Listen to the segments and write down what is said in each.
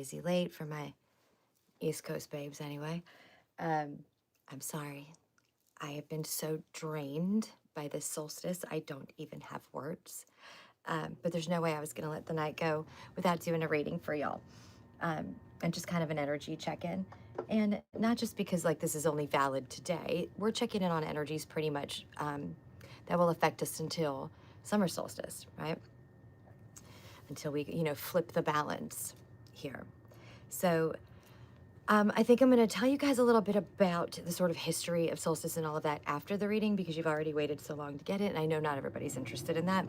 crazy late for my East Coast babes anyway. I'm sorry. I have been so drained by this solstice, I don't even have words. But there's no way I was going to let the night go without doing a reading for y'all. And just kind of an energy check-in. And not just because like this is only valid today, we're checking in on energies pretty much that will affect us until summer solstice, right? Until we, you know, flip the balance here. So I think I'm going to tell you guys a little bit about the sort of history of solstice and all of that after the reading, because you've already waited so long to get it, and I know not everybody's interested in that.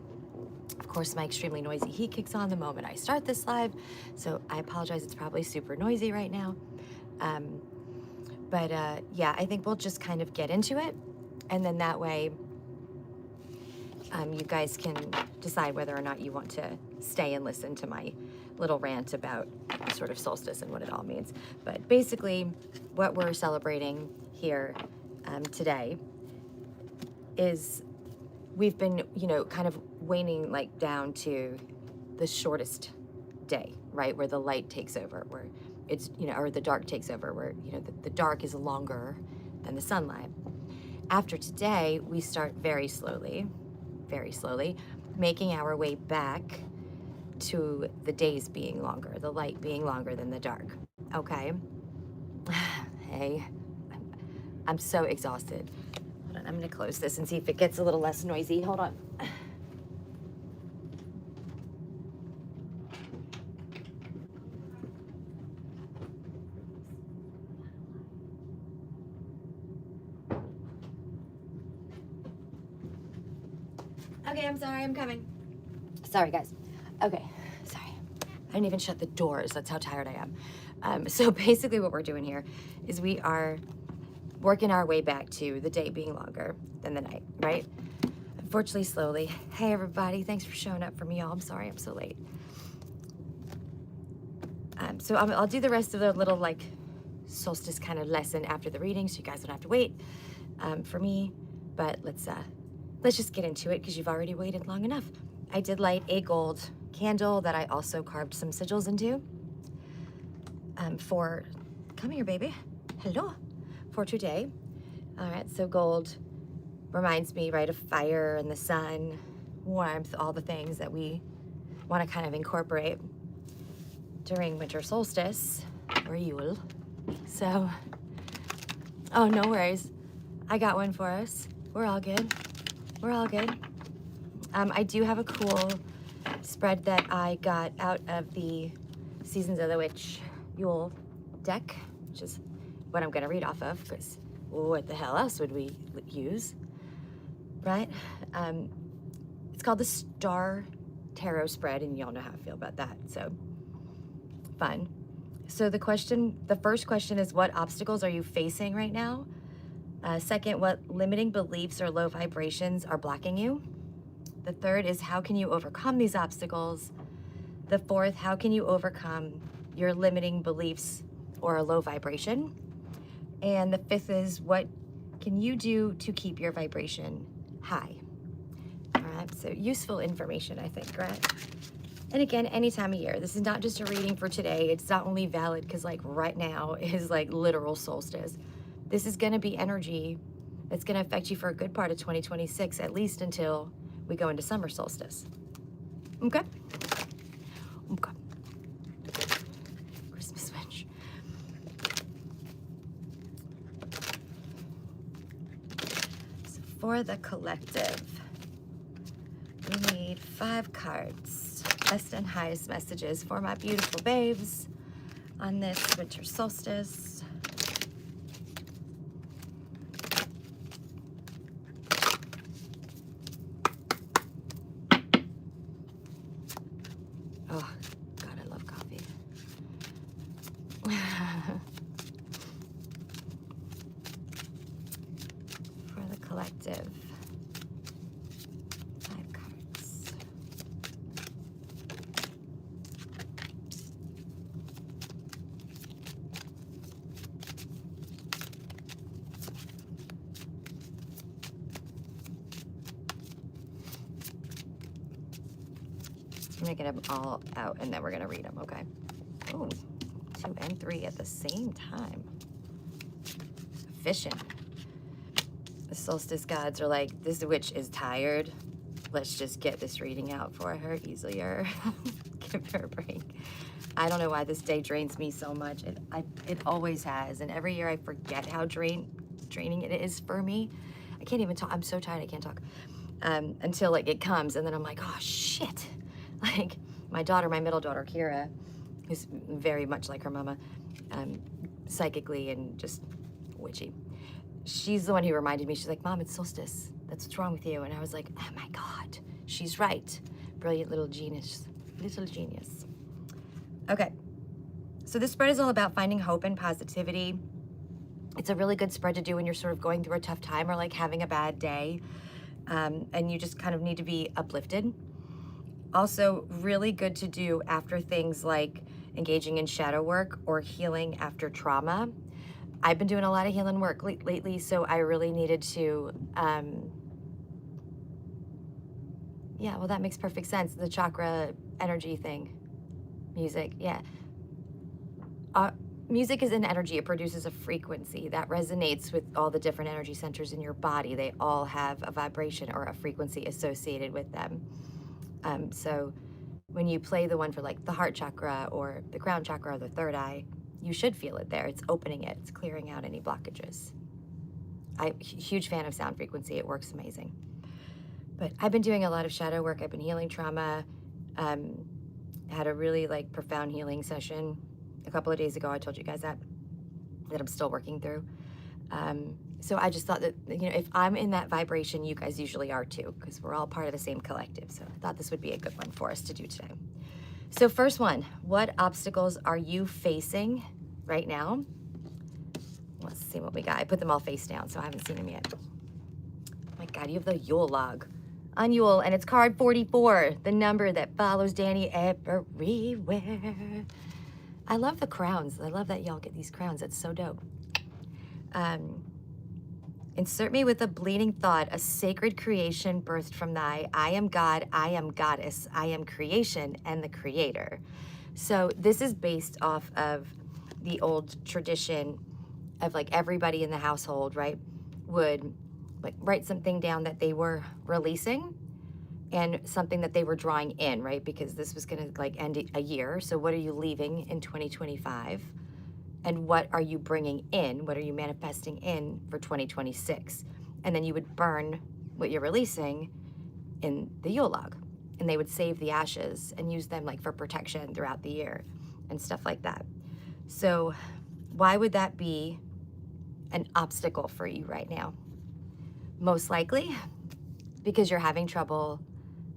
Of course, my extremely noisy heat kicks on the moment I start this live, so I apologize. It's probably super noisy right now. Yeah, I think we'll just kind of get into it, and then that way you guys can decide whether or not you want to stay and listen to my little rant about sort of solstice and what it all means. But basically, what we're celebrating here today is we've been, you know, kind of waning like down to the shortest day, right? Where the light takes over, where it's, you know, or the dark takes over, where, you know, the dark is longer than the sunlight. After today, we start very slowly, making our way back to the days being longer, the light being longer than the dark, okay? Hey, I'm so exhausted. Hold on, I'm gonna close this and see if it gets a little less noisy. Hold on. Okay, I'm sorry, I'm coming. Sorry, guys. Okay, sorry. I didn't even shut the doors. That's how tired I am. So basically what we're doing here is we are working our way back to the day being longer than the night, right? Unfortunately, slowly. Hey, everybody. Thanks for showing up for me, y'all. I'm sorry I'm so late. I'll do the rest of the little, like, solstice kind of lesson after the reading, so you guys don't have to wait for me. But let's just get into it, because you've already waited long enough. I did light a gold candle that I also carved some sigils into come here, baby. Hello. For today. All right, so gold reminds me, right, of fire and the sun, warmth, all the things that we want to kind of incorporate during winter solstice or Yule. So, oh, no worries. I got one for us. We're all good. We're all good. I do have a cool spread that I got out of the Seasons of the Witch Yule deck, which is what I'm going to read off of, because what the hell else would we use, right? It's called the Star Tarot spread, and y'all know how I feel about that, so fun. So the first question is, what obstacles are you facing right now? Second, what limiting beliefs or low vibrations are blocking you? The third is, how can you overcome these obstacles? The fourth, how can you overcome your limiting beliefs or a low vibration? And the fifth is, what can you do to keep your vibration high? All right, so useful information, I think, right? And again, any time of year. This is not just a reading for today. It's not only valid because, like, right now is like literal solstice. This is gonna be energy that's gonna affect you for a good part of 2026, at least until we go into summer solstice. Okay? Okay. Christmas witch. So for the collective, we need 5 cards. Best and highest messages for my beautiful babes on this winter solstice. Oh, God, I love coffee. For the collective, 5 cards. I'm gonna get them all out and then we're gonna read them, okay? Oh, 2 and 3 at the same time. Efficient. The solstice gods are like, this witch is tired. Let's just get this reading out for her easier. Give her a break. I don't know why this day drains me so much. It always has. And every year I forget how draining it is for me. I can't even talk. I'm so tired I can't talk. Until like it comes, and then I'm like, oh shit. Like my daughter, my middle daughter, Kira, who's very much like her mama, psychically and just witchy. She's the one who reminded me. She's like, Mom, it's solstice. That's what's wrong with you. And I was like, oh my God, she's right. Brilliant little genius. Little genius. Okay. So this spread is all about finding hope and positivity. It's a really good spread to do when you're sort of going through a tough time or like having a bad day. And you just kind of need to be uplifted. Also, really good to do after things like engaging in shadow work or healing after trauma. I've been doing a lot of healing work lately, so I really needed to, yeah, well, that makes perfect sense. The chakra energy thing, music, yeah. Music is an energy. It produces a frequency that resonates with all the different energy centers in your body. They all have a vibration or a frequency associated with them. So when you play the one for like the heart chakra or the crown chakra or the third eye, you should feel it there. It's opening it. It's clearing out any blockages. I'm a huge fan of sound frequency. It works amazing. But I've been doing a lot of shadow work. I've been healing trauma. Had a really like profound healing session a couple of days ago. I told you guys that I'm still working through. So I just thought that, you know, if I'm in that vibration, you guys usually are too, because we're all part of the same collective. So I thought this would be a good one for us to do today. So first one, what obstacles are you facing right now? Let's see what we got. I put them all face down, so I haven't seen them yet. Oh my God, you have the Yule log on Yule, and it's card 44, the number that follows Dani everywhere. I love the crowns. I love that y'all get these crowns. That's so dope. Insert me with a bleeding thought, a sacred creation birthed from thy. I am God, I am goddess, I am creation and the creator. So this is based off of the old tradition of like everybody in the household, right, would like write something down that they were releasing and something that they were drawing in, right? Because this was gonna like end a year. So what are you leaving in 2025? And what are you bringing in? What are you manifesting in for 2026? And then you would burn what you're releasing in the Yule log. And they would save the ashes and use them like for protection throughout the year and stuff like that. So why would that be an obstacle for you right now? Most likely because you're having trouble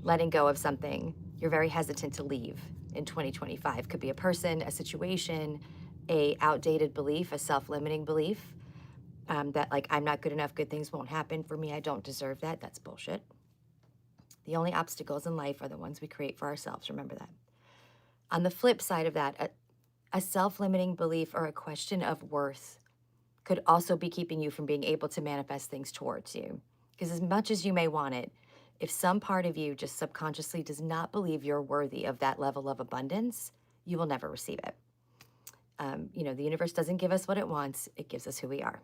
letting go of something. You're very hesitant to leave in 2025. Could be a person, a situation, a outdated belief, a self-limiting belief, that like, I'm not good enough, good things won't happen for me, I don't deserve that. That's bullshit. The only obstacles in life are the ones we create for ourselves, remember that. On the flip side of that, a self-limiting belief or a question of worth could also be keeping you from being able to manifest things towards you. Because as much as you may want it, if some part of you just subconsciously does not believe you're worthy of that level of abundance, you will never receive it. You know, the universe doesn't give us what it wants, it gives us who we are.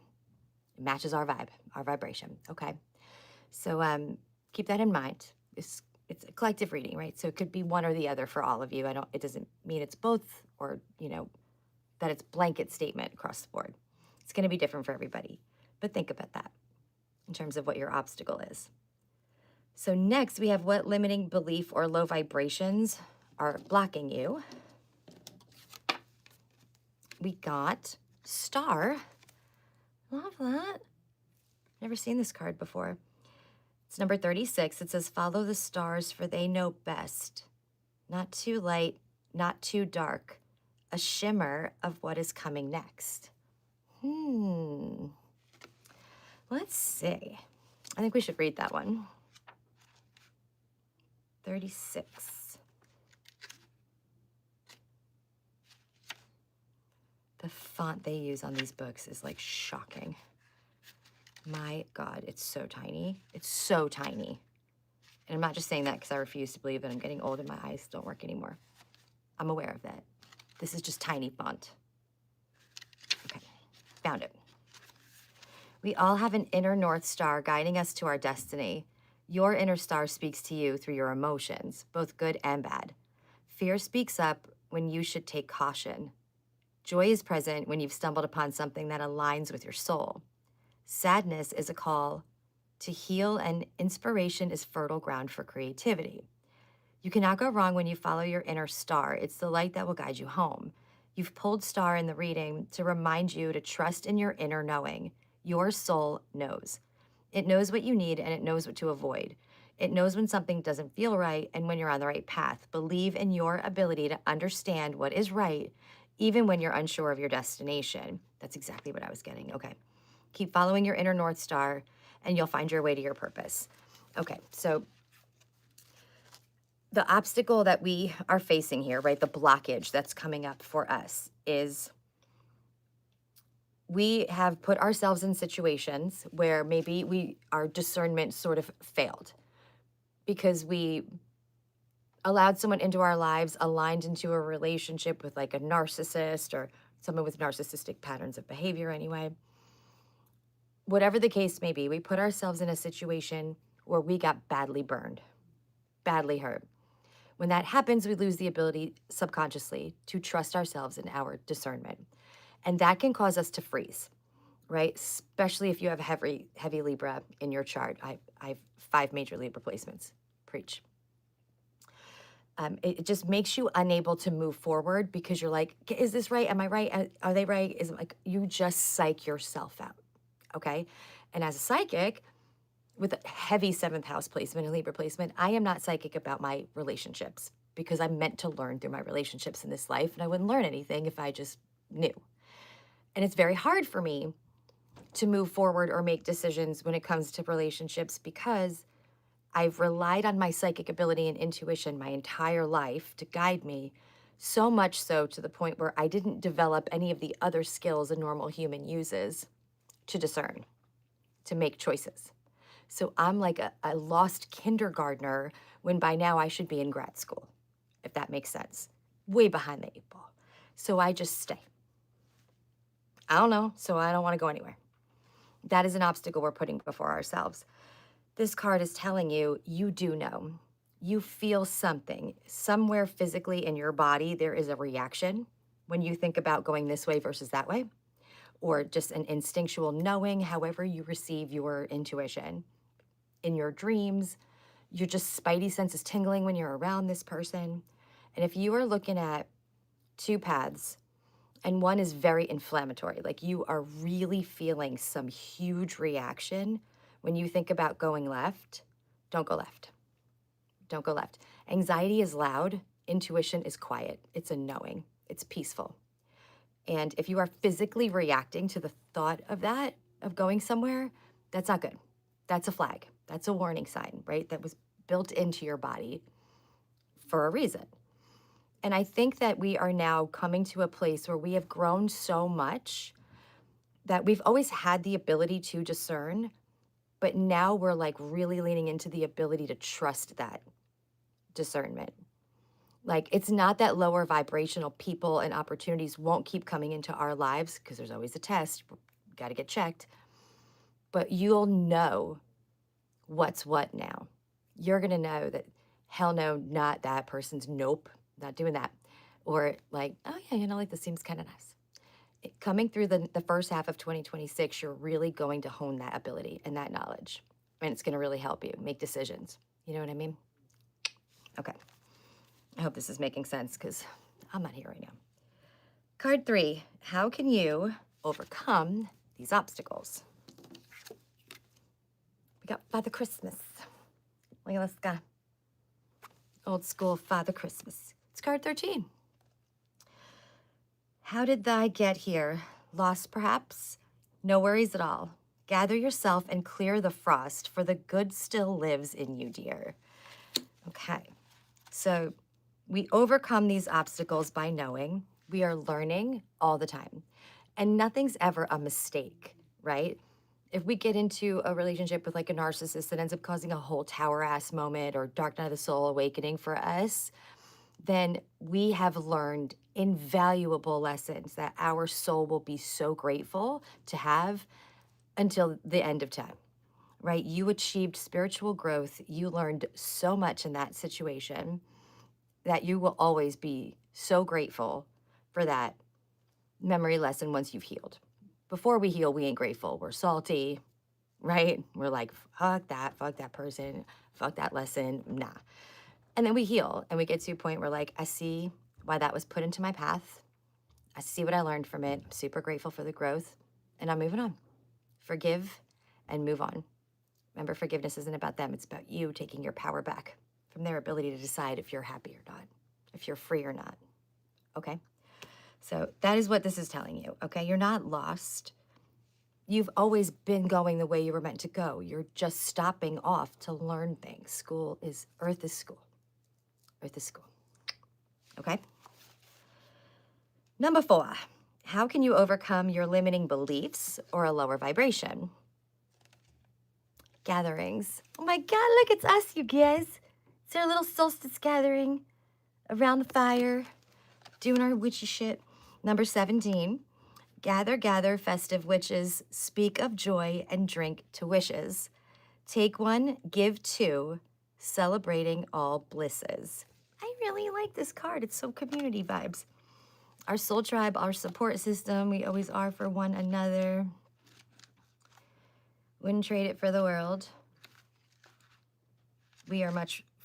It matches our vibe, our vibration, okay? So keep that in mind. It's a collective reading, right? So it could be one or the other for all of you. It doesn't mean it's both or, you know, that it's blanket statement across the board. It's gonna be different for everybody. But think about that in terms of what your obstacle is. So next we have what limiting belief or low vibrations are blocking you. We got Star. Love that. Never seen this card before. It's number 36. It says, follow the stars for they know best. Not too light, not too dark. A shimmer of what is coming next. Let's see. I think we should read that one. 36. The font they use on these books is like shocking. My God, it's so tiny. It's so tiny. And I'm not just saying that because I refuse to believe that I'm getting old and my eyes don't work anymore. I'm aware of that. This is just tiny font. Found it. We all have an inner North Star guiding us to our destiny. Your inner star speaks to you through your emotions, both good and bad. Fear speaks up when you should take caution. Joy is present when you've stumbled upon something that aligns with your soul. Sadness is a call to heal, and inspiration is fertile ground for creativity. You cannot go wrong when you follow your inner star. It's the light that will guide you home. You've pulled star in the reading to remind you to trust in your inner knowing. Your soul knows. It knows what you need and it knows what to avoid. It knows when something doesn't feel right and when you're on the right path. Believe in your ability to understand what is right, even when you're unsure of your destination. That's exactly what I was getting. Okay. Keep following your inner North Star and you'll find your way to your purpose. Okay, so the obstacle that we are facing here, right, the blockage that's coming up for us is we have put ourselves in situations where maybe our discernment sort of failed because we allowed someone into our lives, aligned into a relationship with like a narcissist or someone with narcissistic patterns of behavior anyway. Whatever the case may be, we put ourselves in a situation where we got badly burned, badly hurt. When that happens, we lose the ability subconsciously to trust ourselves and our discernment. And that can cause us to freeze, right? Especially if you have heavy Libra in your chart. I have 5 major Libra placements. Preach. It just makes you unable to move forward because you're like, is this right? Am I right? Are they right? Is it like you just psych yourself out, okay? And as a psychic, with a heavy 7th house placement and Libra placement, I am not psychic about my relationships because I'm meant to learn through my relationships in this life, and I wouldn't learn anything if I just knew. And it's very hard for me to move forward or make decisions when it comes to relationships because I've relied on my psychic ability and intuition my entire life to guide me, so much so to the point where I didn't develop any of the other skills a normal human uses to discern, to make choices. So I'm like a lost kindergartner when by now I should be in grad school, if that makes sense. Way behind the 8 ball. So I just stay. I don't know, so I don't want to go anywhere. That is an obstacle we're putting before ourselves. This card is telling you, you do know. You feel something. Somewhere physically in your body, there is a reaction when you think about going this way versus that way, or just an instinctual knowing, however you receive your intuition. In your dreams, your just spidey sense is tingling when you're around this person. And if you are looking at 2 paths, and one is very inflammatory, like you are really feeling some huge reaction when you think about going left, don't go left. Don't go left. Anxiety is loud. Intuition is quiet. It's a knowing. It's peaceful. And if you are physically reacting to the thought of that, of going somewhere, that's not good. That's a flag. That's a warning sign, right? That was built into your body for a reason. And I think that we are now coming to a place where we have grown so much that we've always had the ability to discern, but now we're like really leaning into the ability to trust that discernment. Like it's not that lower vibrational people and opportunities won't keep coming into our lives because there's always a test, got to get checked, but you'll know what's what now. You're going to know that hell no, not that person's nope, not doing that. Or like, oh yeah, you know, like this seems kind of nice. Coming through the first half of 2026, you're really going to hone that ability and that knowledge. And it's going to really help you make decisions. You know what I mean? Okay. I hope this is making sense because I'm not here right now. Card 3, how can you overcome these obstacles? We got Father Christmas. Look at this guy. Old school Father Christmas. It's card 13. How did I get here? Lost, perhaps? No worries at all. Gather yourself and clear the frost, for the good still lives in you, dear. Okay, so we overcome these obstacles by knowing. We are learning all the time. And nothing's ever a mistake, right? If we get into a relationship with like a narcissist that ends up causing a whole tower ass moment or dark night of the soul awakening for us, then we have learned invaluable lessons that our soul will be so grateful to have until the end of time, right? You achieved spiritual growth. You learned so much in that situation that you will always be so grateful for that memory lesson once you've healed. Before we heal, we ain't grateful. We're salty, right? We're like, fuck that person, fuck that lesson, nah. And then we heal and we get to a point where like, I see why that was put into my path. I see what I learned from it. I'm super grateful for the growth and I'm moving on. Forgive and move on. Remember, forgiveness isn't about them. It's about you taking your power back from their ability to decide if you're happy or not, if you're free or not, okay? So that is what this is telling you, okay? You're not lost. You've always been going the way you were meant to go. You're just stopping off to learn things. Earth is school. Earth is school, okay? Number 4, how can you overcome your limiting beliefs or a lower vibration? Gatherings. Oh my God, look, it's us, you guys. It's our little solstice gathering around the fire, doing our witchy shit. Number 17, gather, gather, festive witches, speak of joy and drink to wishes. Take one, give two, celebrating all blisses. I really like this card. It's so community vibes. Our soul tribe, our support system, we always are for one another. Wouldn't trade it for the world. We are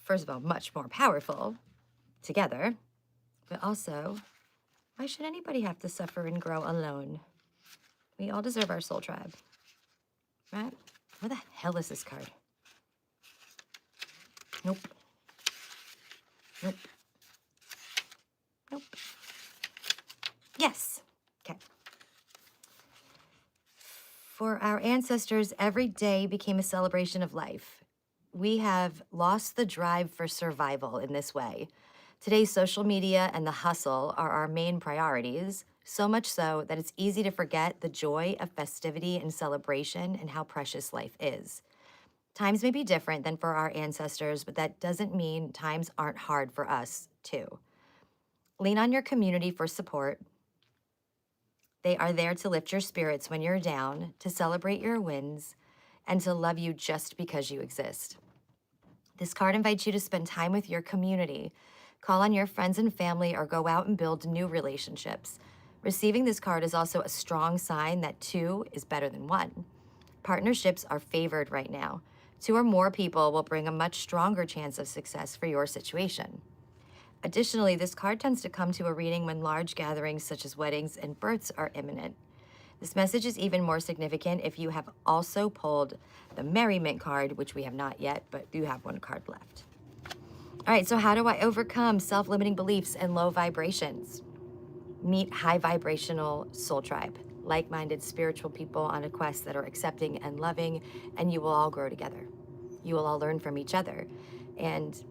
first of all, much more powerful together, but also, why should anybody have to suffer and grow alone? We all deserve our soul tribe, right? Where the hell is this card? Nope. Nope. Nope. Yes. Okay. For our ancestors, every day became a celebration of life. We have lost the drive for survival in this way. Today's social media and the hustle are our main priorities, so much so that it's easy to forget the joy of festivity and celebration and how precious life is. Times may be different than for our ancestors, but that doesn't mean times aren't hard for us, too. Lean on your community for support. They are there to lift your spirits when you're down, to celebrate your wins, and to love you just because you exist. This card invites you to spend time with your community. Call on your friends and family or go out and build new relationships. Receiving this card is also a strong sign that 2 is better than 1. Partnerships are favored right now. 2 or more people will bring a much stronger chance of success for your situation. Additionally, this card tends to come to a reading when large gatherings such as weddings and births are imminent. This message is even more significant if you have also pulled the Merriment card, which we have not yet, but you have 1 card left. All right, so how do I overcome self-limiting beliefs and low vibrations? Meet high vibrational soul tribe, like-minded spiritual people on a quest that are accepting and loving, and you will all grow together. You will all learn from each other, and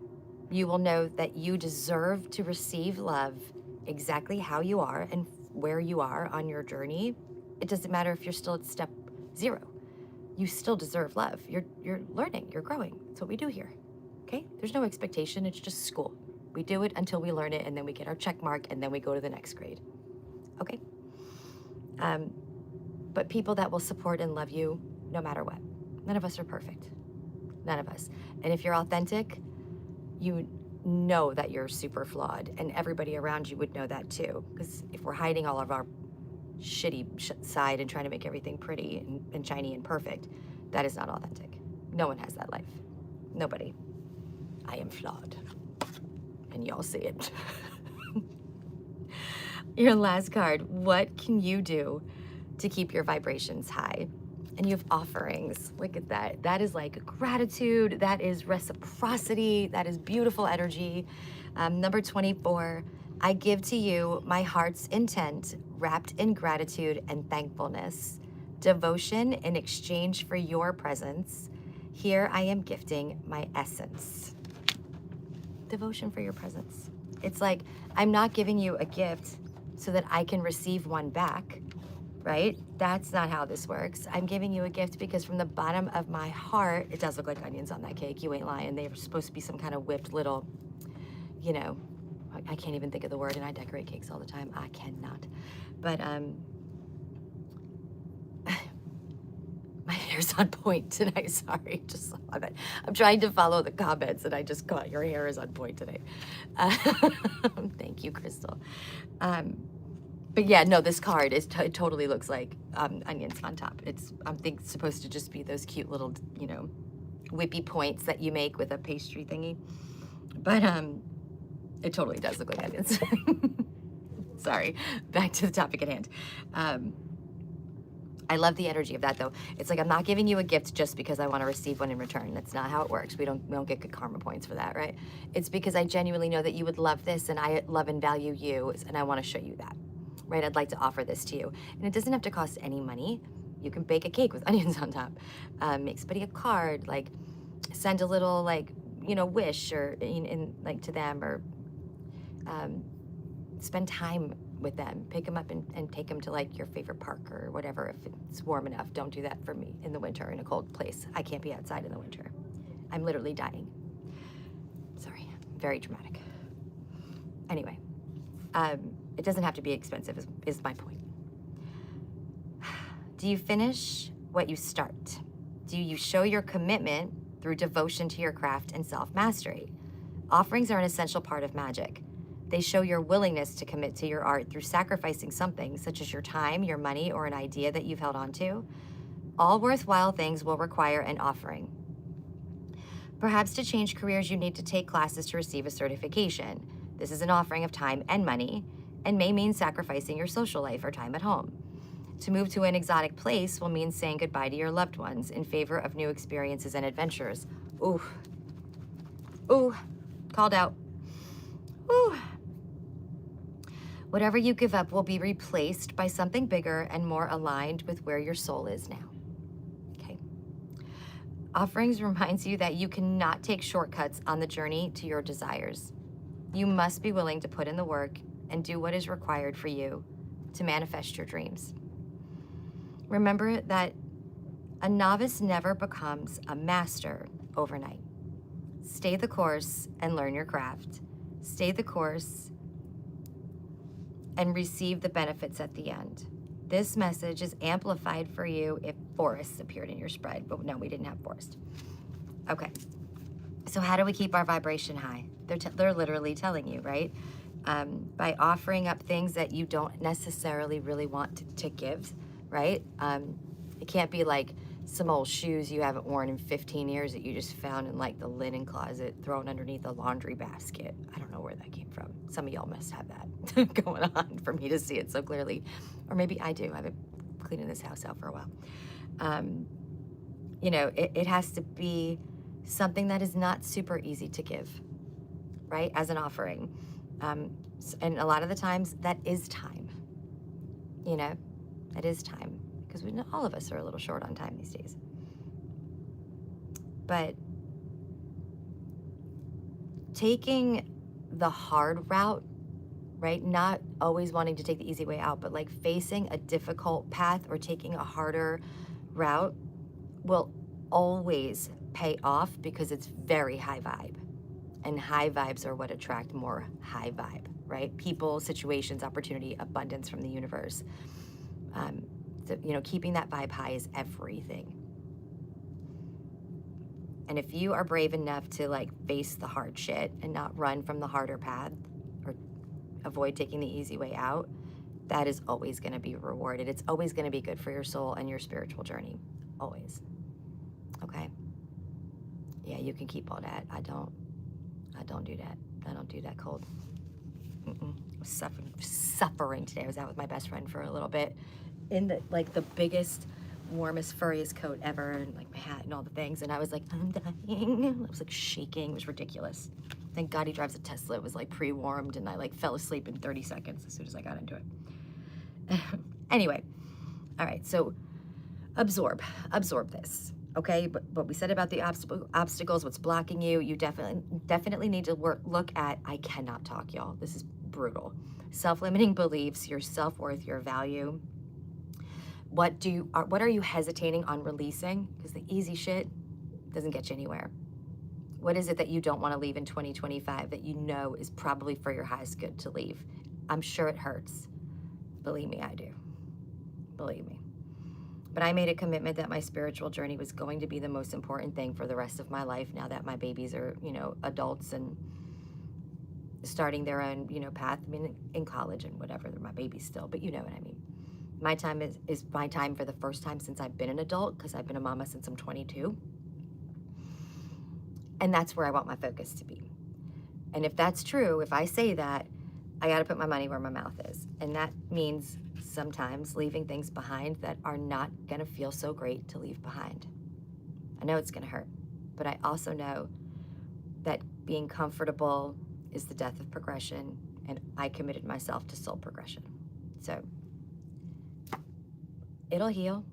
you will know that you deserve to receive love exactly how you are and where you are on your journey. It doesn't matter if you're still at step 0. You still deserve love. You're learning, you're growing. That's what we do here, okay? There's no expectation, it's just school. We do it until we learn it, and then we get our check mark, and then we go to the next grade, okay? But people that will support and love you no matter what. None of us are perfect, none of us. And if you're authentic, you know that you're super flawed, and everybody around you would know that too. Because if we're hiding all of our shitty side and trying to make everything pretty and shiny and perfect, that is not authentic. No one has that life. Nobody. I am flawed, and y'all see it. Your last card, what can you do to keep your vibrations high? And you have offerings. Look at that. That is like gratitude. That is reciprocity. That is beautiful energy. Number 24, I give to you my heart's intent, wrapped in gratitude and thankfulness. Devotion in exchange for your presence. Here I am gifting my essence. Devotion for your presence. It's like, I'm not giving you a gift so that I can receive one back. Right? That's not how this works. I'm giving you a gift because from the bottom of my heart, it does look like onions on that cake. You ain't lying. They were supposed to be some kind of whipped little, you know, I can't even think of the word, and I decorate cakes all the time. I cannot. But my hair's on point tonight. Sorry, just I'm trying to follow the comments, and I just got your hair is on point today. Thank you, Crystal. But yeah, no, this card is it totally looks like onions on top. It's think it's supposed to just be those cute little, you know, whippy points that you make with a pastry thingy. But it totally does look like onions. Sorry, back to the topic at hand. I love the energy of that, though. It's like I'm not giving you a gift just because I want to receive one in return. That's not how it works. We don't get good karma points for that, right? It's because I genuinely know that you would love this, and I love and value you, and I want to show you that, right? I'd like to offer this to you, and it doesn't have to cost any money. You can bake a cake with onions on top, make somebody a card, like send a little, like, you know, wish or like to them, or spend time with them, pick them up and take them to like your favorite park or whatever. If it's warm enough, don't do that for me in the winter in a cold place. I can't be outside in the winter. I'm literally dying. Sorry, very dramatic. Anyway, it doesn't have to be expensive is my point. Do you finish what you start? Do you show your commitment through devotion to your craft and self-mastery? Offerings are an essential part of magic. They show your willingness to commit to your art through sacrificing something, such as your time, your money, or an idea that you've held on to. All worthwhile things will require an offering. Perhaps to change careers, you need to take classes to receive a certification. This is an offering of time and money, and may mean sacrificing your social life or time at home. To move to an exotic place will mean saying goodbye to your loved ones in favor of new experiences and adventures. Ooh. Ooh. Called out. Ooh. Whatever you give up will be replaced by something bigger and more aligned with where your soul is now. Okay. Offerings reminds you that you cannot take shortcuts on the journey to your desires. You must be willing to put in the work and do what is required for you to manifest your dreams. Remember that a novice never becomes a master overnight. Stay the course and learn your craft. Stay the course and receive the benefits at the end. This message is amplified for you if forests appeared in your spread, but no, we didn't have forest. Okay, so how do we keep our vibration high? They're literally telling you, right? By offering up things that you don't necessarily really want to give, right? It can't be like some old shoes you haven't worn in 15 years that you just found in like the linen closet thrown underneath a laundry basket. I don't know where that came from. Some of y'all must have that going on for me to see it so clearly. Or maybe I do. I've been cleaning this house out for a while. You know, it has to be something that is not super easy to give, right? As an offering. And a lot of the times that is time, you know, that is time. Because we know all of us are a little short on time these days. But taking the hard route, right? Not always wanting to take the easy way out, but like facing a difficult path or taking a harder route will always pay off because it's very high vibe. And high vibes are what attract more high vibe, right? People, situations, opportunity, abundance from the universe. So, you know, keeping that vibe high is everything. And if you are brave enough to like face the hard shit and not run from the harder path or avoid taking the easy way out, that is always going to be rewarded. It's always going to be good for your soul and your spiritual journey. Always. Okay? Yeah, you can keep all that. I don't do that. I don't do that cold. I was suffering today. I was out with my best friend for a little bit in the biggest, warmest, furriest coat ever, and like my hat and all the things, and I was like, I'm dying. I was like shaking. It was ridiculous. Thank God he drives a Tesla. It was like pre-warmed, and I like fell asleep in 30 seconds as soon as I got into it. Anyway, all right, so absorb this, okay? But we said about the obstacles, what's blocking you. You definitely need to look at, I cannot talk, y'all. This is brutal. Self-limiting beliefs, your self-worth, your value. What are you hesitating on releasing? Because the easy shit doesn't get you anywhere. What is it that you don't want to leave in 2025 that you know is probably for your highest good to leave? I'm sure it hurts. Believe me, I do. Believe me. But I made a commitment that my spiritual journey was going to be the most important thing for the rest of my life now that my babies are, you know, adults and starting their own, you know, path. I mean, in college and whatever, they're my babies still, but you know what I mean. My time is my time for the first time since I've been an adult, because I've been a mama since I'm 22. And that's where I want my focus to be. And if that's true, if I say that, I got to put my money where my mouth is. And that means sometimes leaving things behind that are not going to feel so great to leave behind. I know it's going to hurt, but I also know that being comfortable is the death of progression, and I committed myself to soul progression. So it'll heal,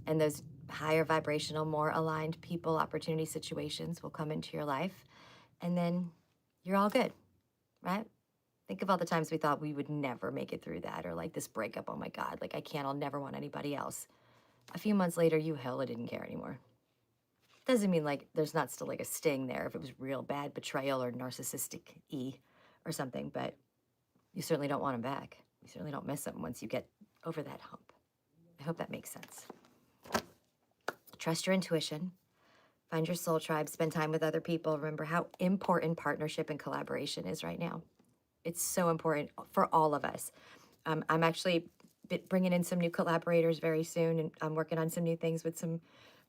and those higher vibrational, more aligned people, opportunity, situations will come into your life, and then you're all good, right? Think of all the times we thought we would never make it through that, or like this breakup, oh my God, like I can't, I'll never want anybody else. A few months later, you hella didn't care anymore. Doesn't mean like there's not still like a sting there if it was real bad betrayal or narcissistic-y or something, but you certainly don't want them back. You certainly don't miss them once you get over that hump. I hope that makes sense. Trust your intuition. Find your soul tribe. Spend time with other people. Remember how important partnership and collaboration is right now. It's so important for all of us. I'm actually bringing in some new collaborators very soon, and I'm working on some new things with some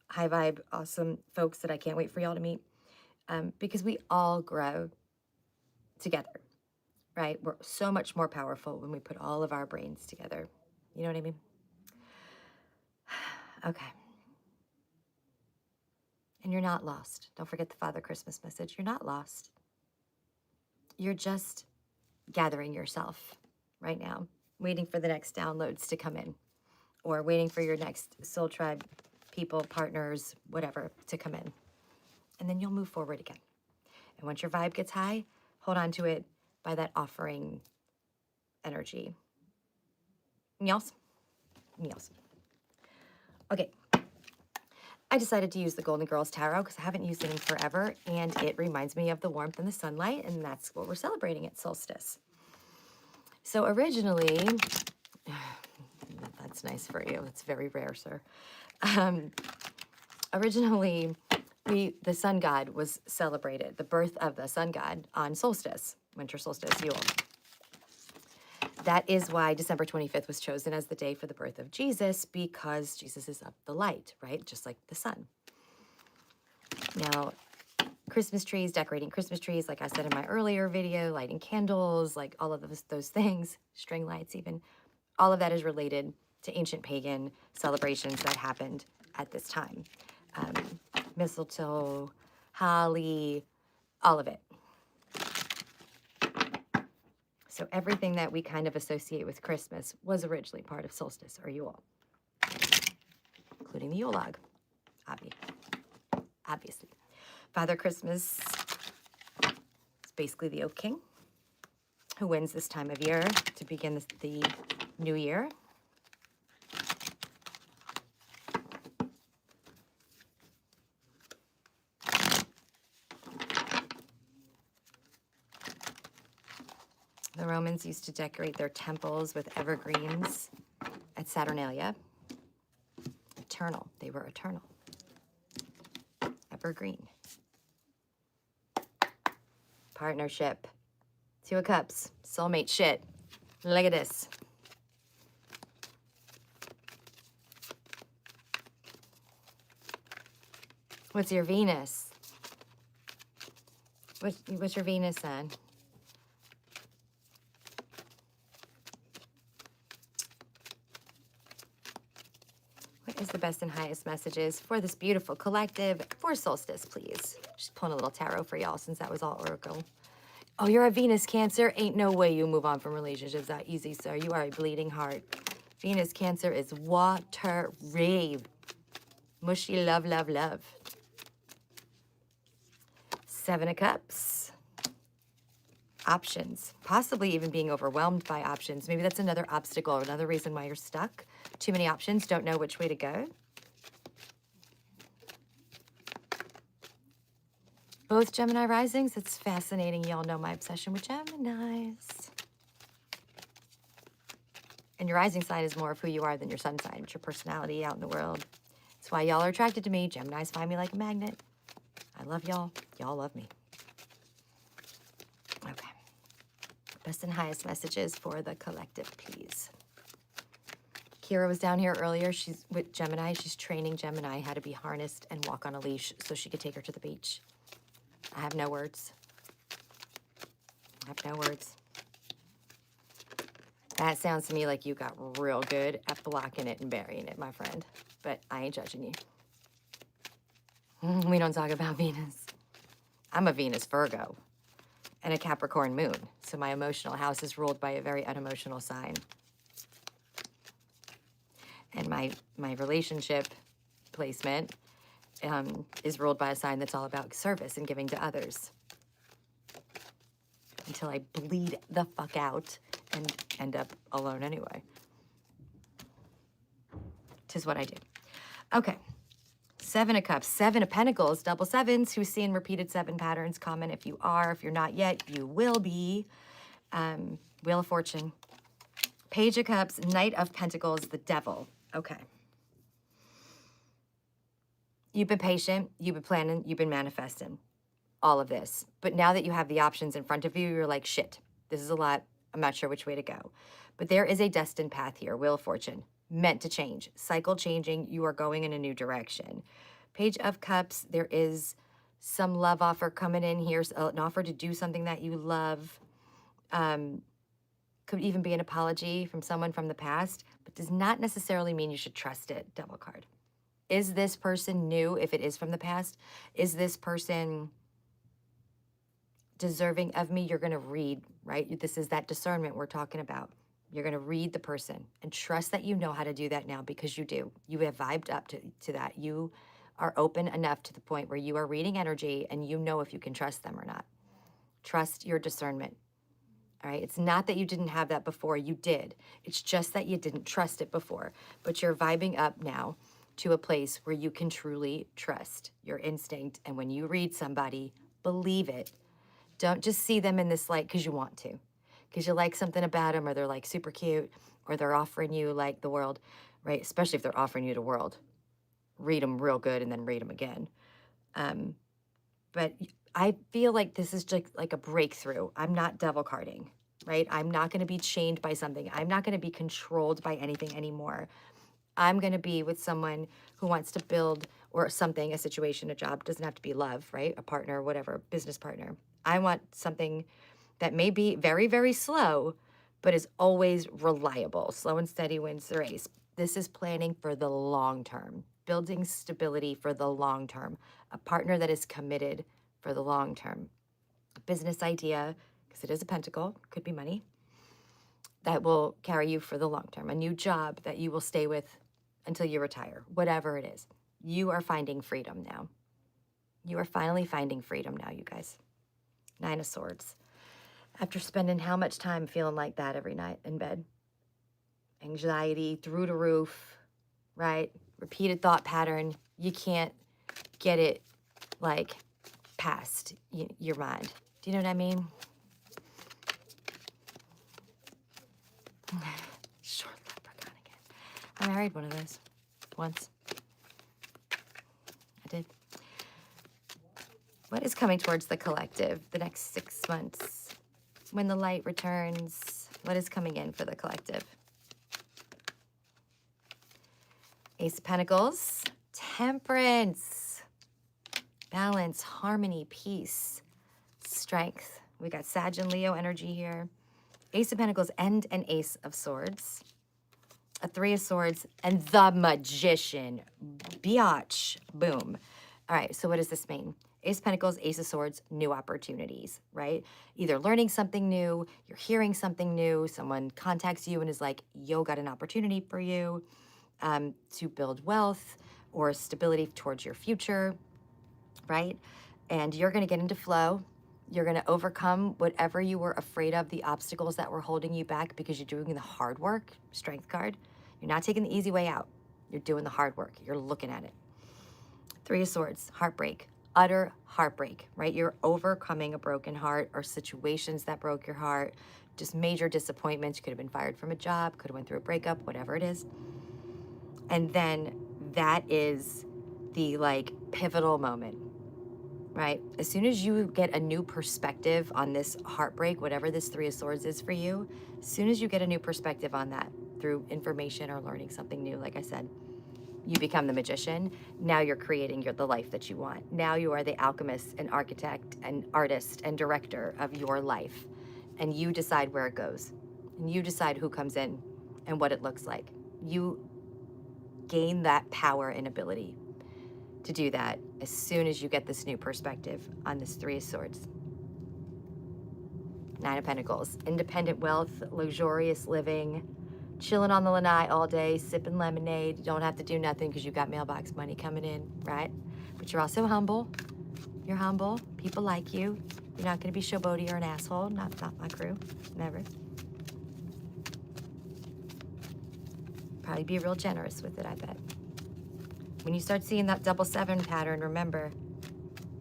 high vibe, awesome folks that I can't wait for y'all to meet, because we all grow together, right? We're so much more powerful when we put all of our brains together. You know what I mean? Okay. And you're not lost. Don't forget the Father Christmas message. You're not lost. You're just gathering yourself right now, waiting for the next downloads to come in, or waiting for your next soul tribe people, partners, whatever, to come in. And then you'll move forward again. And once your vibe gets high, hold on to it by that offering energy. Meows? Meows. Okay. I decided to use the Golden Girls Tarot because I haven't used it in forever, and it reminds me of the warmth and the sunlight, and that's what we're celebrating at Solstice. So originally, that's nice for you. It's very rare, sir. Originally, the sun god was celebrated, the birth of the sun god on solstice, winter solstice, Yule. That is why December 25th was chosen as the day for the birth of Jesus, because Jesus is of the light, right? Just like the sun. Now, Christmas trees, decorating Christmas trees, like I said in my earlier video, lighting candles, like all of those things, string lights even, all of that is related to ancient pagan celebrations that happened at this time. Mistletoe, holly, all of it. So everything that we kind of associate with Christmas was originally part of solstice or Yule, including the Yule log, obviously. Father Christmas is basically the Oak King, who wins this time of year to begin the new year. The Romans used to decorate their temples with evergreens at Saturnalia. Eternal. They were eternal. Evergreen. Partnership. Two of Cups. Soulmate shit. Look at this. What's your Venus? What's your Venus sign? What is the best and highest messages for this beautiful collective for solstice, please? Just pulling a little tarot for y'all since that was all oracle. Oh, you're a Venus Cancer. Ain't no way you move on from relationships that easy, sir. You are a bleeding heart. Venus Cancer is watery. Mushy love, love, love. Seven of Cups. Options. Possibly even being overwhelmed by options. Maybe that's another obstacle, another reason why you're stuck. Too many options, don't know which way to go. Both Gemini risings. It's fascinating. Y'all know my obsession with Geminis. And your rising sign is more of who you are than your sun sign. It's your personality out in the world. That's why y'all are attracted to me. Geminis find me like a magnet. I love y'all. Y'all love me. Okay. Best and highest messages for the collective, please. Kira was down here earlier. She's with Gemini. She's training Gemini how to be harnessed and walk on a leash so she could take her to the beach. I have no words. I have no words. That sounds to me like you got real good at blocking it and burying it, my friend. But I ain't judging you. We don't talk about Venus. I'm a Venus Virgo and a Capricorn moon. So my emotional house is ruled by a very unemotional sign. And my relationship placement is ruled by a sign that's all about service and giving to others. Until I bleed the fuck out and end up alone anyway. 'Tis what I do. Okay. 7 of Cups, 7 of Pentacles, double sevens. Who's seeing repeated 7 patterns? Comment if you are. If you're not yet, you will be. Wheel of Fortune. Page of Cups, Knight of Pentacles, the Devil. Okay. You've been patient. You've been planning. You've been manifesting. All of this. But now that you have the options in front of you, you're like, shit, this is a lot. I'm not sure which way to go. But there is a destined path here. Wheel of Fortune. Meant to change. Cycle changing. You are going in a new direction. Page of Cups. There is some love offer coming in here. An offer to do something that you love. Could even be an apology from someone from the past. But does not necessarily mean you should trust it. Devil card. Is this person new if it is from the past? Is this person deserving of me? You're going to read, right? This is that discernment we're talking about. You're going to read the person and trust that you know how to do that now because you do. You have vibed up to that. You are open enough to the point where you are reading energy and you know if you can trust them or not. Trust your discernment. All right. It's not that you didn't have that before. You did. It's just that you didn't trust it before. But you're vibing up now to a place where you can truly trust your instinct. And when you read somebody, believe it. Don't just see them in this light because you want to. Because you like something about them, or they're like super cute, or they're offering you like the world, right? Especially if they're offering you the world. Read them real good and then read them again. But I feel like this is just like a breakthrough. I'm not devil carding, right? I'm not going to be chained by something. I'm not going to be controlled by anything anymore. I'm going to be with someone who wants to build or something, a situation, a job. Doesn't have to be love, right? A partner, whatever, business partner. I want something that may be very, very slow, but is always reliable. Slow and steady wins the race. This is planning for the long term, building stability for the long term, a partner that is committed for the long term, a business idea, because it is a pentacle, could be money, that will carry you for the long term, a new job that you will stay with until you retire, whatever it is. You are finding freedom now. You are finally finding freedom now, you guys. 9 of Swords. After spending how much time feeling like that every night in bed? Anxiety through the roof, right? Repeated thought pattern. You can't get it, like, past your mind. Do you know what I mean? Short leprechaun again. I married one of those once. I did. What is coming towards the collective the next 6 months? When the light returns, what is coming in for the collective? Ace of Pentacles, Temperance, balance, harmony, peace, strength. We got Sag and Leo energy here. Ace of Pentacles and an Ace of Swords. A 3 of Swords and the Magician. Biatch. Boom. All right, so what does this mean? Ace of Pentacles, Ace of Swords, new opportunities, right? Either learning something new, you're hearing something new, someone contacts you and is like, yo, got an opportunity for you to build wealth or stability towards your future, right? And you're going to get into flow. You're going to overcome whatever you were afraid of, the obstacles that were holding you back because you're doing the hard work, Strength card. You're not taking the easy way out. You're doing the hard work. You're looking at it. 3 of Swords, heartbreak, utter heartbreak, right? You're overcoming a broken heart or situations that broke your heart, just major disappointments. You could have been fired from a job, could have went through a breakup, whatever it is. And then that is the like pivotal moment, right? As soon as you get a new perspective on this heartbreak, whatever this Three of Swords is for you, as soon as you get a new perspective on that through information or learning something new, like I said, you become the magician. Now you're creating the life that you want. Now you are the alchemist and architect and artist and director of your life. And you decide where it goes. And you decide who comes in and what it looks like. You gain that power and ability to do that as soon as you get this new perspective on this Three of Swords. Nine of Pentacles, independent wealth, luxurious living, chilling on the lanai all day, sipping lemonade. You don't have to do nothing because you got mailbox money coming in, right? But you're also humble. You're humble. People like you. You're not going to be showboaty or an asshole. Not my crew. Never. Probably be real generous with it, I bet. When you start seeing that double seven pattern, remember,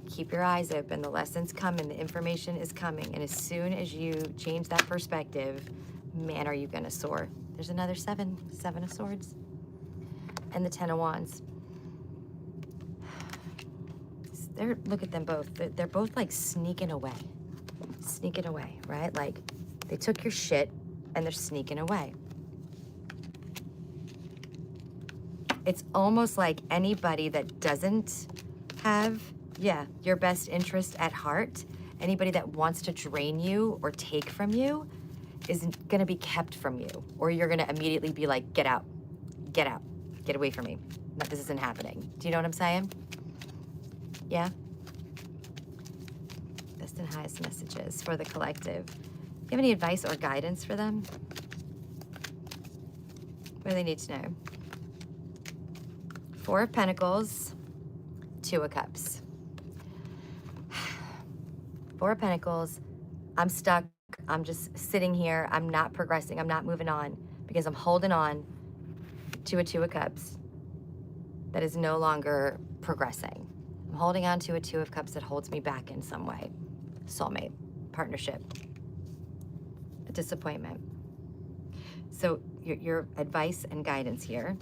keep your eyes open. The lesson's coming. The information is coming. And as soon as you change that perspective, man, are you going to soar. There's another seven of swords. And the 10 of wands. Look at them both. They're both like sneaking away. Sneaking away, right? Like they took your shit and they're sneaking away. It's almost like anybody that doesn't have, your best interest at heart, anybody that wants to drain you or take from you is gonna be kept from you. Or you're gonna immediately be like, get out, get away from me. This isn't happening. Do you know what I'm saying? Yeah? Best and highest messages for the collective. Do you have any advice or guidance for them? What do they need to know? Four of Pentacles, Two of Cups. Four of Pentacles, I'm stuck. I'm just sitting here. I'm not progressing. I'm not moving on because I'm holding on to a Two of Cups that is no longer progressing. I'm holding on to a Two of Cups that holds me back in some way. Soulmate, partnership, a disappointment. So your advice and guidance here,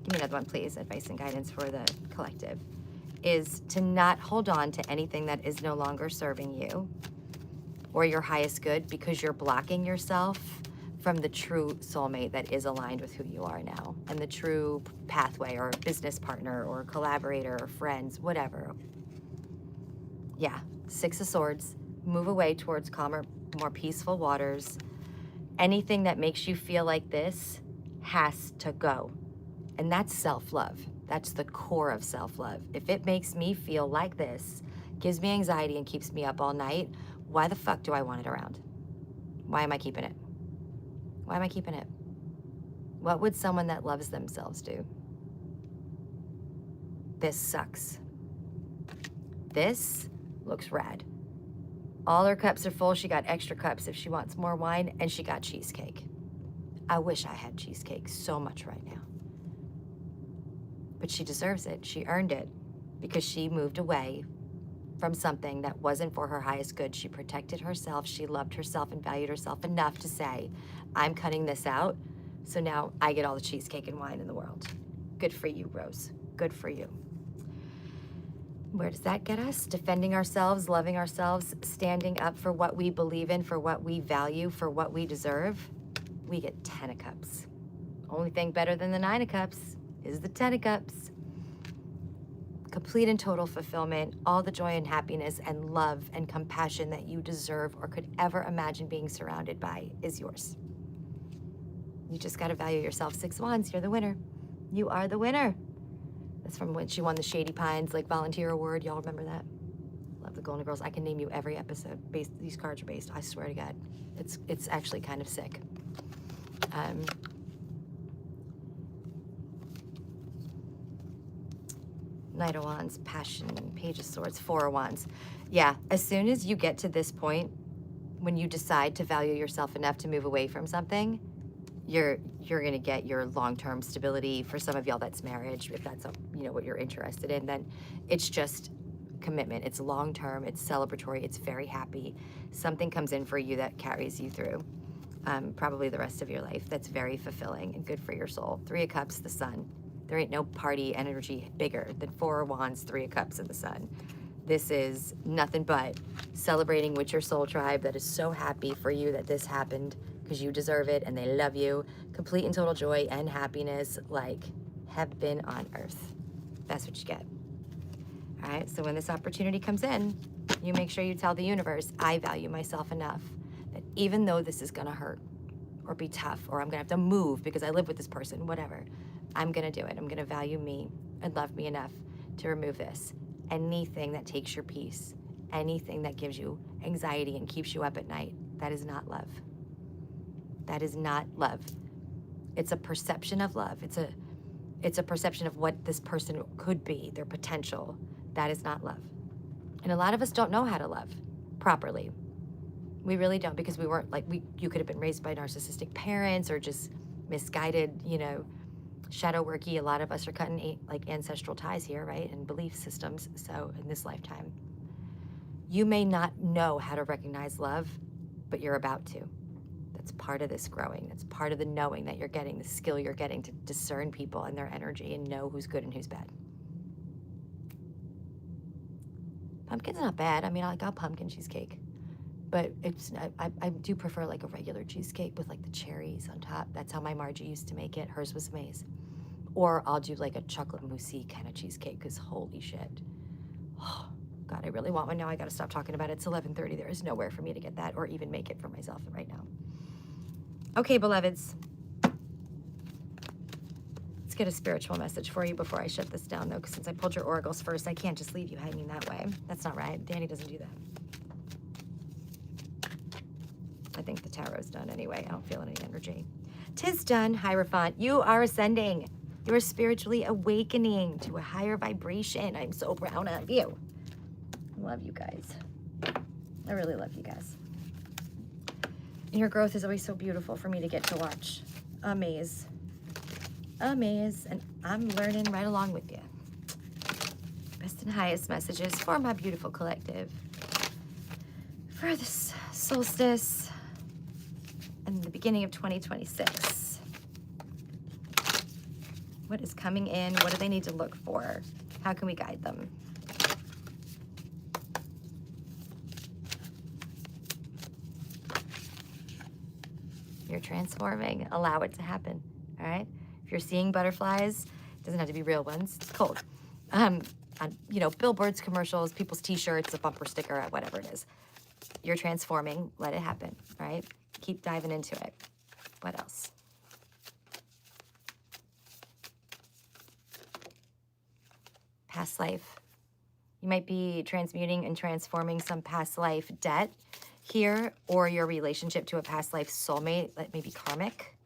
give me another one, please, advice and guidance for the collective, is to not hold on to anything that is no longer serving you or your highest good because you're blocking yourself from the true soulmate that is aligned with who you are now and the true pathway or business partner or collaborator or friends, whatever. Yeah, Six of Swords, move away towards calmer, more peaceful waters. Anything that makes you feel like this has to go. And that's self-love. That's the core of self-love. If it makes me feel like this, gives me anxiety and keeps me up all night, why the fuck do I want it around? Why am I keeping it? Why am I keeping it? What would someone that loves themselves do? This sucks. This looks rad. All her cups are full. She got extra cups if she wants more wine, and she got cheesecake. I wish I had cheesecake so much right now. But she deserves it. She earned it because she moved away from something that wasn't for her highest good. She protected herself. She loved herself and valued herself enough to say, I'm cutting this out, so now I get all the cheesecake and wine in the world. Good for you, Rose. Good for you. Where does that get us? Defending ourselves, loving ourselves, standing up for what we believe in, for what we value, for what we deserve. We get 10 of Cups. Only thing better than the 9 of Cups is the 10 of Cups. Complete and total fulfillment, all the joy and happiness and love and compassion that you deserve or could ever imagine being surrounded by is yours. You just got to value yourself. 6 Wands, you're the winner. You are the winner. That's from when she won the Shady Pines like volunteer award. Y'all remember that? Love the Golden Girls. I can name you every episode. These cards are based, I swear to God. It's actually kind of sick. Knight of Wands, Passion, Page of Swords, 4 of Wands. Yeah, as soon as you get to this point, when you decide to value yourself enough to move away from something, you're gonna get your long-term stability. For some of y'all, that's marriage. If that's what you're interested in, then it's just commitment. It's long-term, it's celebratory, it's very happy. Something comes in for you that carries you through probably the rest of your life. That's very fulfilling and good for your soul. 3 of Cups, the Sun. There ain't no party energy bigger than 4 of Wands, 3 of Cups, and the Sun. This is nothing but celebrating with your soul tribe that is so happy for you that this happened because you deserve it and they love you. Complete and total joy and happiness like heaven on earth. That's what you get. All right, so when this opportunity comes in, you make sure you tell the universe, I value myself enough that even though this is gonna hurt or be tough or I'm gonna have to move because I live with this person, whatever, I'm gonna do it. I'm gonna value me and love me enough to remove this. Anything that takes your peace, anything that gives you anxiety and keeps you up at night, that is not love. That is not love. It's a perception of love. It's a perception of what this person could be, their potential. That is not love. And a lot of us don't know how to love properly. We really don't, because we weren't you could have been raised by narcissistic parents or just misguided, you know, shadow worky. A lot of us are cutting ancestral ties here, right? And belief systems. So in this lifetime, you may not know how to recognize love, but you're about to. That's part of this growing. That's part of the knowing that you're getting, the skill you're getting to discern people and their energy and know who's good and who's bad. Pumpkin's not bad. I mean, I'll pumpkin cheesecake, but I do prefer like a regular cheesecake with like the cherries on top. That's how my Margie used to make it. Hers was amazing. Or I'll do like a chocolate mousse kind of cheesecake, because holy shit. Oh, God, I really want one now. I got to stop talking about it. It's 11:30. There is nowhere for me to get that or even make it for myself right now. Okay, beloveds. Let's get a spiritual message for you before I shut this down, though, because since I pulled your oracles first, I can't just leave you hanging that way. That's not right. Dani doesn't do that. I think the tarot's done anyway. I don't feel any energy. 'Tis done, Hierophant. You are ascending. You are spiritually awakening to a higher vibration. I'm so proud of you. I love you guys. I really love you guys. And your growth is always so beautiful for me to get to watch. Amaze. Amaze. And I'm learning right along with you. Best and highest messages for my beautiful collective. For this solstice and the beginning of 2026. What is coming in? What do they need to look for? How can we guide them? You're transforming. Allow it to happen, all right? If you're seeing butterflies, it doesn't have to be real ones. It's cold. On, you know, billboards, commercials, people's T-shirts, a bumper sticker, whatever it is. You're transforming. Let it happen, all right? Keep diving into it. What else? Past life. You might be transmuting and transforming some past life debt here, or your relationship to a past life soulmate that may be karmic.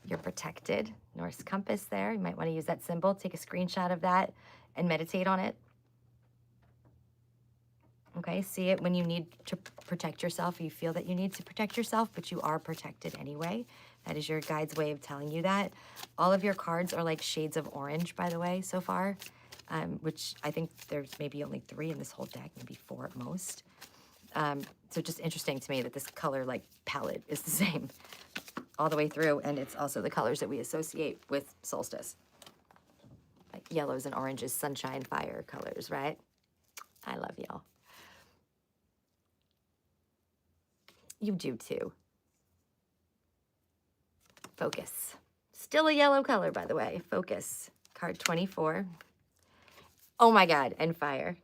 You're protected. Norse compass there. You might want to use that symbol. Take a screenshot of that and meditate on it. Okay, see it when you need to protect yourself, or you feel that you need to protect yourself, but you are protected anyway. That is your guide's way of telling you that. All of your cards are like shades of orange, by the way, so far, which I think there's maybe only 3 in this whole deck, maybe 4 at most. So just interesting to me that this color like palette is the same all the way through, and it's also the colors that we associate with solstice. Like yellows and oranges, sunshine, fire colors, right? I love y'all. You do too. Focus. Still a yellow color, by the way. Focus. Card 24. Oh my God, and fire.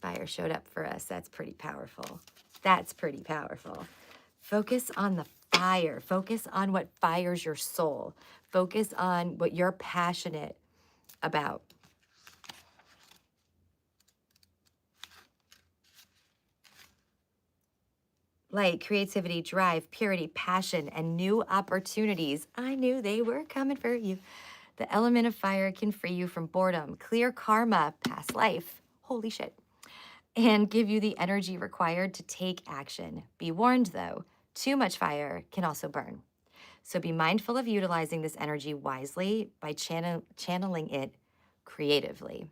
Fire showed up for us. That's pretty powerful. That's pretty powerful. Focus on the fire. Focus on what fires your soul. Focus on what you're passionate about. Light, creativity, drive, purity, passion, and new opportunities. I knew they were coming for you. The element of fire can free you from boredom, clear karma, past life. Holy shit. And give you the energy required to take action. Be warned, though, too much fire can also burn. So be mindful of utilizing this energy wisely by channeling it creatively.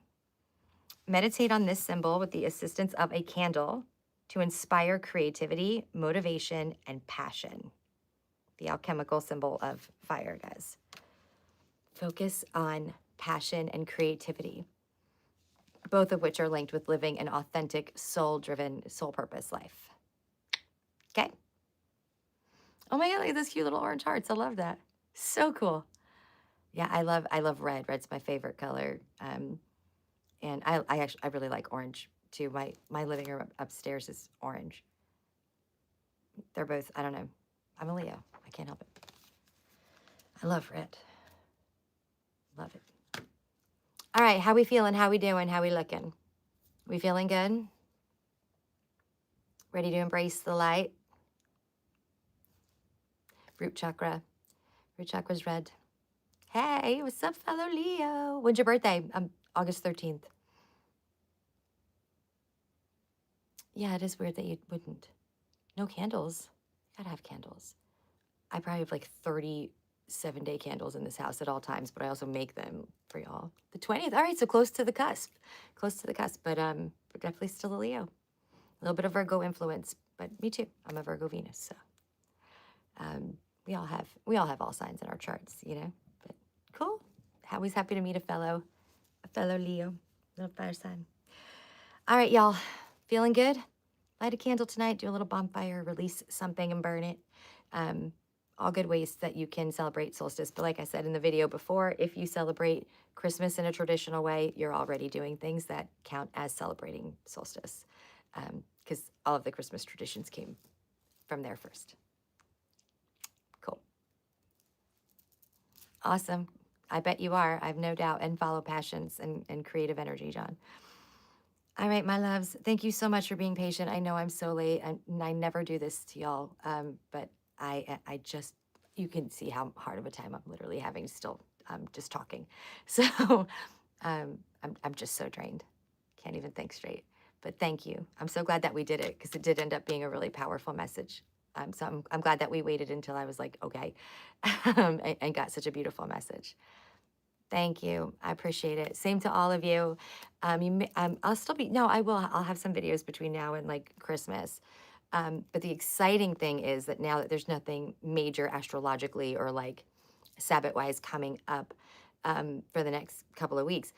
meditate on this symbol with the assistance of a candle to inspire creativity, motivation, and passion. The alchemical symbol of fire, guys. Focus on passion and creativity, both of which are linked with living an authentic, soul-driven, soul-purpose life. Okay? Oh my God, look at those cute little orange hearts. I love that. So cool. Yeah, I love red. Red's my favorite color. And I really like orange too. My living room upstairs is orange. They're both, I don't know. I'm a Leo. I can't help it. I love red. Love it. All right, how we feeling? How we doing? How we looking? We feeling good? Ready to embrace the light? Root chakra. Root chakra's red. Hey, what's up, fellow Leo? When's your birthday? August 13th. Yeah, it is weird that you wouldn't. No candles. You gotta have candles. I probably have like 37-day candles in this house at all times, but I also make them for y'all. The 20th. All right, so close to the cusp. Close to the cusp, but we're definitely still a Leo. A little bit of Virgo influence, but me too. I'm a Virgo Venus, so we all have all signs in our charts, you know. But cool. Always happy to meet a fellow Leo, little fire sign. All right, y'all. Feeling good? Light a candle tonight, do a little bonfire, release something and burn it. All good ways that you can celebrate solstice. But like I said in the video before, if you celebrate Christmas in a traditional way, you're already doing things that count as celebrating solstice. Because all of the Christmas traditions came from there first. Cool. Awesome. I bet you are. I have no doubt. And follow passions and creative energy, John. All right, my loves. Thank you so much for being patient. I know I'm so late, and I never do this to y'all, but I just, you can see how hard of a time I'm literally having still just talking. So I'm just so drained. Can't even think straight. But thank you. I'm so glad that we did it because it did end up being a really powerful message. So I'm glad that we waited until I was like, okay, and got such a beautiful message. Thank you. I appreciate it. Same to all of you. I'll still be, no, I will. I'll have some videos between now and like Christmas. But the exciting thing is that now that there's nothing major astrologically or like Sabbath-wise coming up for the next couple of weeks,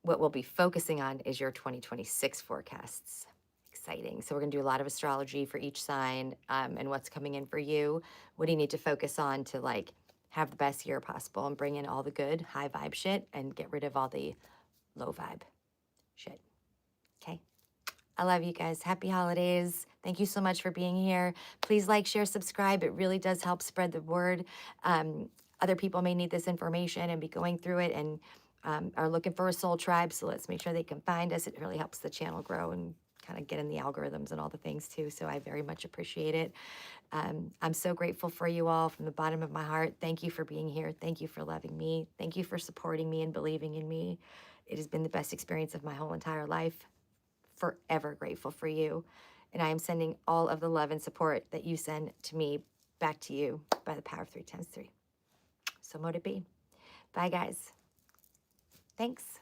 what we'll be focusing on is your 2026 forecasts. Exciting. So we're going to do a lot of astrology for each sign and what's coming in for you. What do you need to focus on to like have the best year possible and bring in all the good high vibe shit and get rid of all the low vibe shit. Okay. I love you guys. Happy holidays. Thank you so much for being here. Please like, share, subscribe. It really does help spread the word. Other people may need this information and be going through it and are looking for a soul tribe. So let's make sure they can find us. It really helps the channel grow and kind of get in the algorithms and all the things too. So I very much appreciate it. I'm so grateful for you all from the bottom of my heart. Thank you for being here. Thank you for loving me. Thank you for supporting me and believing in me. It has been the best experience of my whole entire life. Forever grateful for you. And I am sending all of the love and support that you send to me back to you by the power of 3 times 3. So mote it be. Bye, guys. Thanks.